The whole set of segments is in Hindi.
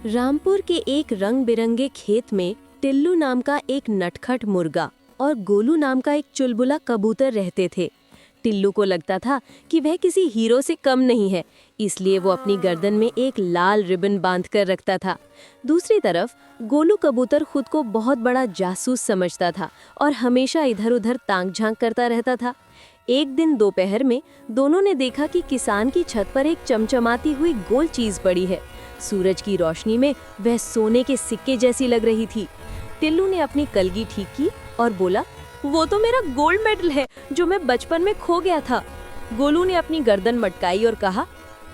रामपुर के एक रंग बिरंगे खेत में टिल्लू नाम का एक नटखट मुर्गा और गोलू नाम का एक चुलबुला कबूतर रहते थे। टिल्लू को लगता था कि वह किसी हीरो से कम नहीं है, इसलिए वो अपनी गर्दन में एक लाल रिबन बांध कर रखता था। दूसरी तरफ गोलू कबूतर खुद को बहुत बड़ा जासूस समझता था और हमेशा इधर उधर ताक झांक करता रहता था। एक दिन दोपहर में दोनों ने देखा कि किसान की छत पर एक चमचमाती हुई गोल चीज पड़ी है। सूरज की रोशनी में वह सोने के सिक्के जैसी लग रही थी। टिल्लू ने अपनी कलगी ठीक की और बोला, वो तो मेरा गोल्ड मेडल है जो मैं बचपन में खो गया था। गोलू ने अपनी गर्दन मटकाई और कहा,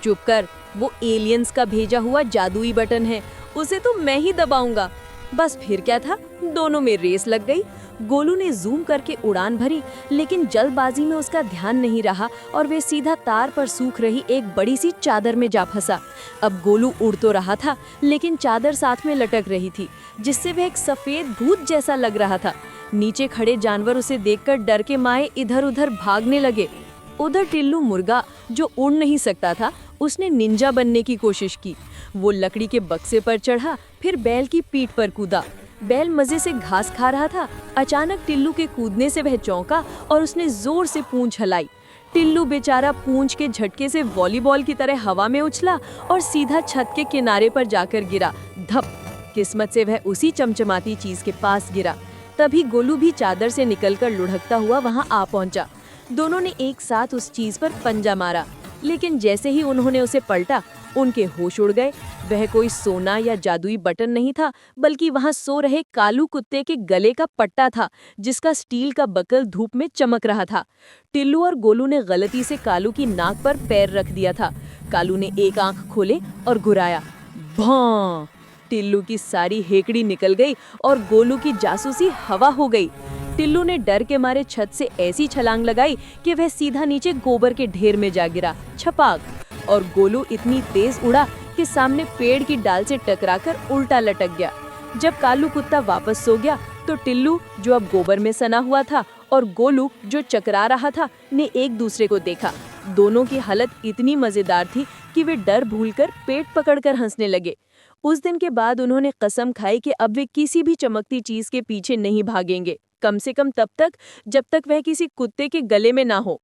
चुप कर, वो एलियंस का भेजा हुआ जादुई बटन है, उसे तो मैं ही दबाऊंगा। बस फिर क्या था, दोनों में रेस लग गई। गोलू ने जूम करके उड़ान भरी, लेकिन जल्दबाजी में उसका ध्यान नहीं रहा और वे सीधा तार पर सूख रही एक बड़ी सी चादर में जा फंसा। अब गोलू उड़ तो रहा था, लेकिन चादर साथ में लटक रही थी, जिससे वह एक सफेद भूत जैसा लग रहा था। नीचे खड़े जानवर उसे देखकर डर के मारे इधर उधर भागने लगे। उधर टिल्लू मुर्गा, जो उड़ नहीं सकता था, उसने निंजा बनने की कोशिश की। वो लकड़ी के बक्से पर चढ़ा, फिर बैल की पीठ पर कूदा। बैल मजे से घास खा रहा था। अचानक टिल्लू के कूदने से वह चौंका और उसने जोर से पूंछ हिलाई। टिल्लू बेचारा पूंछ के झटके से वॉलीबॉल की तरह हवा में उछला और सीधा छत के किनारे पर जाकर गिरा। धप! किस्मत से वह उसी चमचमाती चीज के पास गिरा। तभी गोलू भी चादर से निकलकर लुढ़कता हुआ वहां आ पहुंचा। दोनों ने एक साथ उस चीज पर पंजा मारा, लेकिन जैसे ही उन्होंने उसे पलटा, उनके होश उड़ गए। वह कोई सोना या जादुई बटन नहीं था, बल्कि वहां सो रहे कालू कुत्ते के गले का पट्टा था, जिसका स्टील का बकल धूप में चमक रहा था। टिल्लू और गोलू ने गलती से कालू की नाक पर पैर रख दिया था। कालू ने एक आंख खोले और घुराया। भौं! टिल्लू की सारी हेकड़ी निकल गई और गोलू की जासूसी हवा हो गई। टिल्लू ने डर के मारे छत से ऐसी छलांग लगाई कि वह सीधा नीचे गोबर के ढेर में जा गिरा, छपाक। और गोलू इतनी तेज उड़ा कि सामने पेड़ की डाल से टकराकर उल्टा लटक गया। जब कालू कुत्ता वापस सो गया तो टिल्लू, जो अब गोबर में सना हुआ था, और गोलू, जो चकरा रहा था, ने एक दूसरे को देखा। दोनों की हालत इतनी मजेदार थी कि वे डर भूलकर पेट पकड़कर हंसने लगे। उस दिन के बाद उन्होंने कसम खाई कि अब वे किसी भी चमकती चीज के पीछे नहीं भागेंगे, कम से कम तब तक जब तक वह किसी कुत्ते के गले में ना हो।